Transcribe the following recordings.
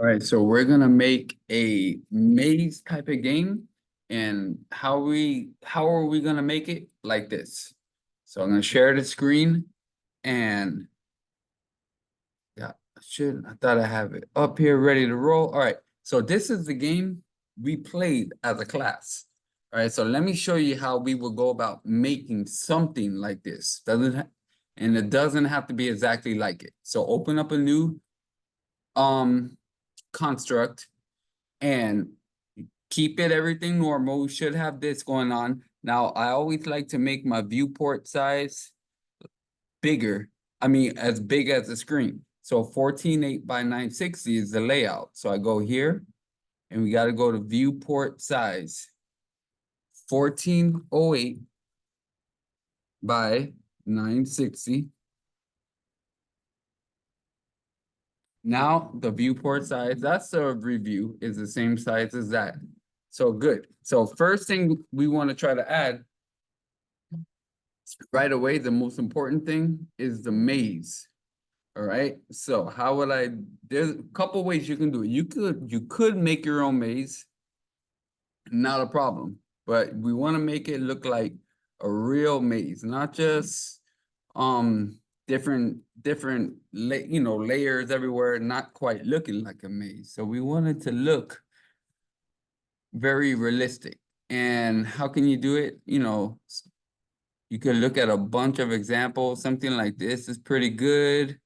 All right, so we're gonna make a maze type of game, and how are we gonna make it like this? So I'm gonna share the screen, and yeah, I thought I have it up here ready to roll. All right, so this is the game we played as a class. All right, so let me show you how we will go about making something like this. And it doesn't have to be exactly like it. So open up a new um construct and keep it everything normal. We should have this going on. Now, I always like to make my viewport size bigger. I mean, as big as the screen. So 14.8 by 960 is the layout. So I go here and we got to go to viewport size 1408 by 960. Now the viewport size, that's the review, is the same size as that. So good. So first thing we want to try to add right away, the most important thing is the maze. All right. So how would there's a couple ways you can do it. You could make your own maze, not a problem. But we want to make it look like a real maze, not just different layers everywhere, not quite looking like a maze. So we want it to look very realistic. And how can you do it? You could look at a bunch of examples. Something like this is pretty good.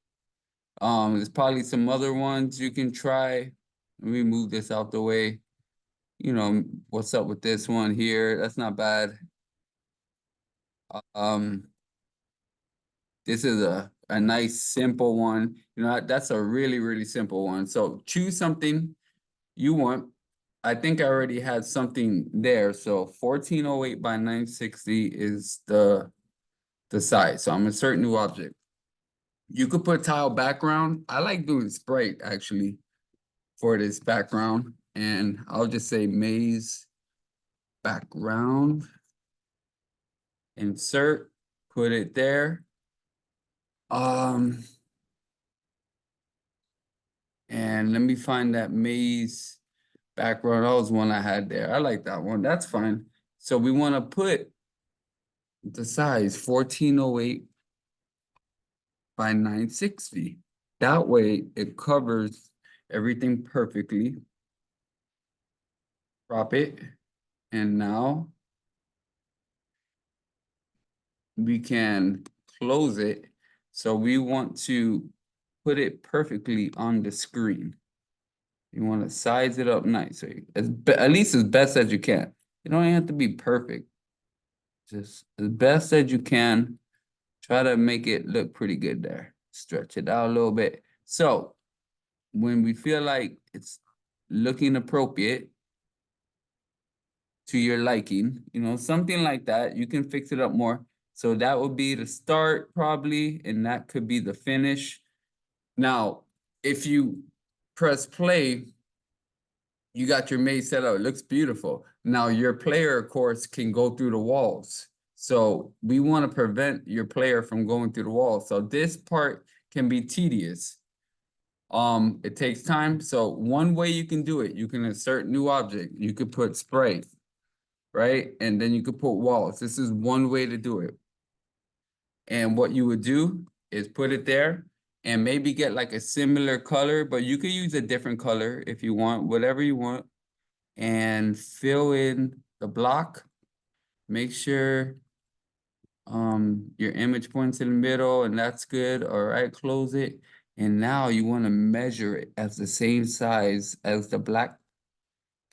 There's probably some other ones you can try. Let me move this out the way. What's up with this one here? That's not bad. Um, this is a nice simple one. That's a really, really simple one. So choose something you want. I think I already had something there. So 1408 by 960 is the size. So I'm insert new object. You could put tile background. I like doing sprite actually for this background. And I'll just say maze background. Insert, put it there. And let me find that maze background. That was one I had there. I like that one. That's fine. So we want to put the size 1408 by 960. That way it covers everything perfectly. Drop it. And now we can close it. So we want to put it perfectly on the screen. You want to size it up nice, so at least as best as you can. You don't have to be perfect. Just as best as you can. Try to make it look pretty good there. Stretch it out a little bit. So when we feel like it's looking appropriate to your liking, something like that, you can fix it up more. So that would be the start probably, and that could be the finish. Now, if you press play, you got your maze set up. It looks beautiful. Now your player, of course, can go through the walls. So we want to prevent your player from going through the walls. So this part can be tedious. It takes time. So one way you can do it, you can insert new object. You could put spray, right? And then you could put walls. This is one way to do it. And what you would do is put it there and maybe get like a similar color, but you could use a different color if you want, whatever you want. And fill in the block. Make sure your image points in the middle, and that's good. All right, close it. And now you want to measure it as the same size as the black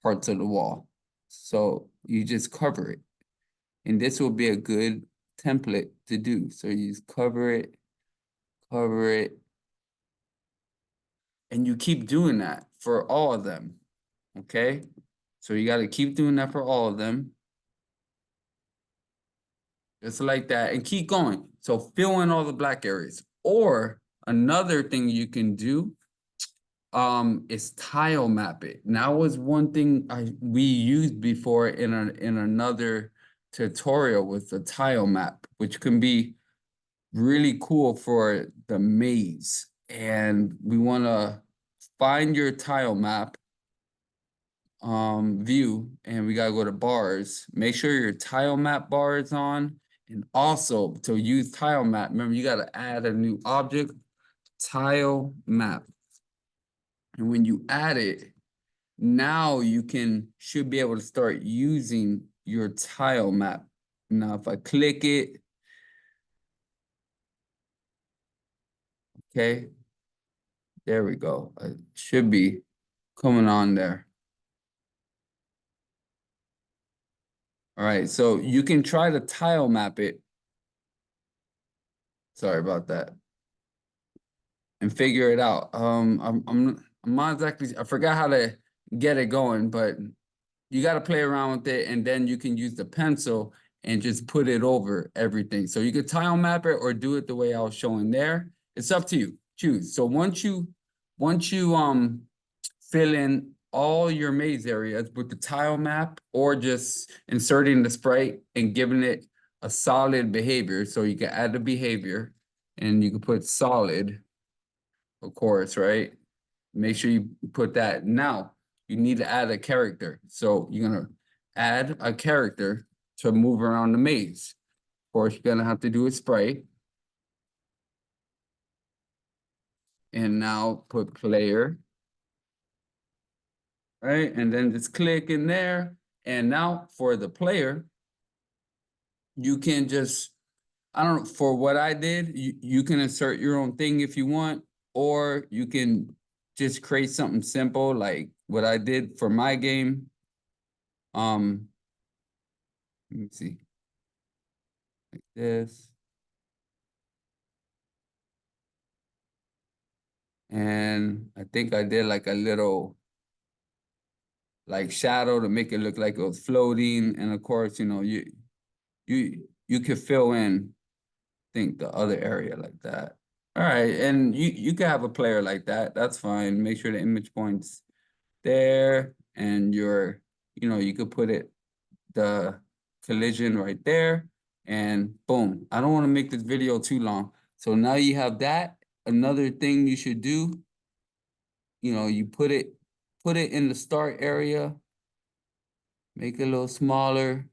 parts of the wall. So you just cover it. And this will be a good template to do. So you just cover it, and you keep doing that for all of them. Okay? So you got to keep doing that for all of them. Just like that, and keep going. So fill in all the black areas. Or another thing you can do is tile map it. Now was one thing we used before in another tutorial with the tile map, which can be really cool for the maze. And we want to find your tile map view, and we gotta go to bars. Make sure your tile map bar is on. And also to use tile map, remember you gotta add a new object, tile map. And when you add it, now you should be able to start using your tile map. Now, if I click it, okay, there we go. It should be coming on there. All right, so you can try to tile map it. Sorry about that. And figure it out. I'm not exactly, I forgot how to get it going, but you got to play around with it, and then you can use the pencil and just put it over everything. So you could tile map it or do it the way I was showing there. It's up to you. Choose. So once you fill in all your maze areas with the tile map, or just inserting the sprite and giving it a solid behavior, so you can add the behavior and you can put solid, of course, right? Make sure you put that. Now, you need to add a character. So you're gonna add a character to move around the maze. Of course, you're gonna have to do a sprite. And now put player. Right, and then just click in there. And now for the player, you can just, I don't know, for what I did, you can insert your own thing if you want, or you can just create something simple like what I did for my game. Let me see, like this. And I think I did like a little like shadow to make it look like it was floating. And of course, you know, you could fill in, think the other area like that. All right, and you can have a player like that. That's fine. Make sure the image points there, and you could put it the collision right there, and boom. I don't want to make this video too long. So now you have that. Another thing you should do, you put it in the start area, make it a little smaller,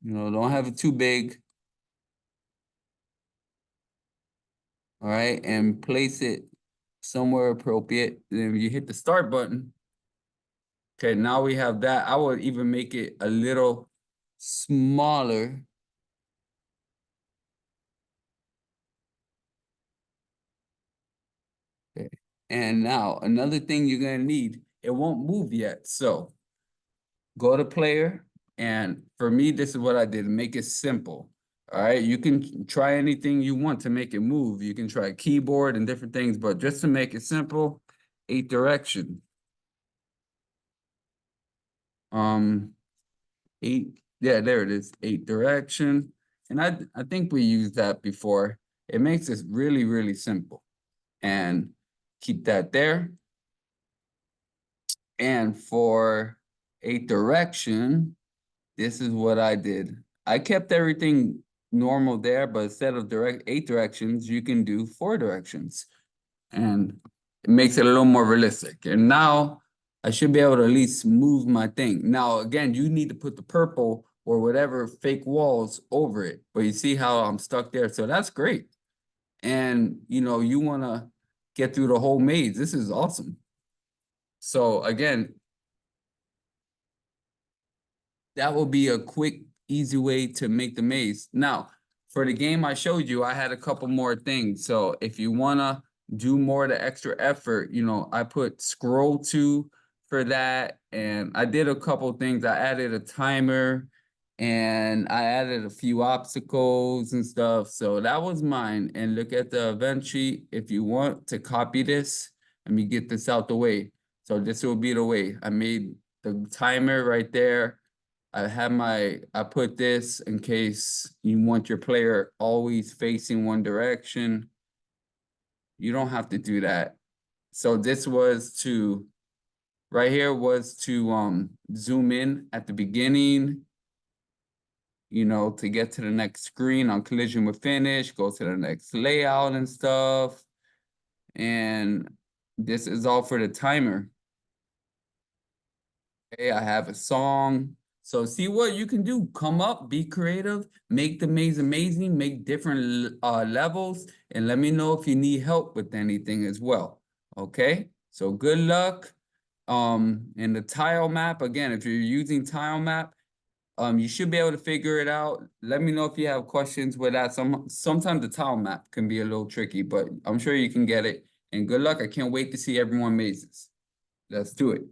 don't have it too big. All right, and place it somewhere appropriate. Then you hit the start button. Okay, now we have that. I would even make it a little smaller. Okay. And now another thing you're gonna need, it won't move yet. So go to player, and for me, this is what I did, make it simple. All right, you can try anything you want to make it move. You can try keyboard and different things, but just to make it simple, 8 direction. 8, yeah, there it is, 8 direction. And I think we used that before. It makes this really, really simple. And keep that there. And for 8 direction, this is what I did. I kept everything normal there, but instead of 8 directions, you can do 4 directions. And it makes it a little more realistic. And now I should be able to at least move my thing. Now, again, you need to put the purple or whatever fake walls over it. But you see how I'm stuck there. So that's great. And, you want to get through the whole maze. This is awesome. So again, that will be a quick, easy way to make the maze. Now, for the game I showed you, I had a couple more things. So if you want to do more of the extra effort, I put scroll to for that. And I did a couple things. I added a timer, and I added a few obstacles and stuff. So that was mine. And look at the event sheet. If you want to copy this, let me get this out the way. So this will be the way. I made the timer right there. I put this in case you want your player always facing one direction. You don't have to do that. So this was right here was to zoom in at the beginning, to get to the next screen on collision with finish, go to the next layout and stuff. And This is all for the timer. Okay, I have a song. So see what you can do. Come up, be creative, make the maze amazing, make different levels, and let me know if you need help with anything as well. Okay, so good luck. In the tile map, again, if you're using tile map, you should be able to figure it out. Let me know if you have questions with that. Sometimes the tile map can be a little tricky, but I'm sure you can get it. And good luck. I can't wait to see everyone mazes. Let's do it.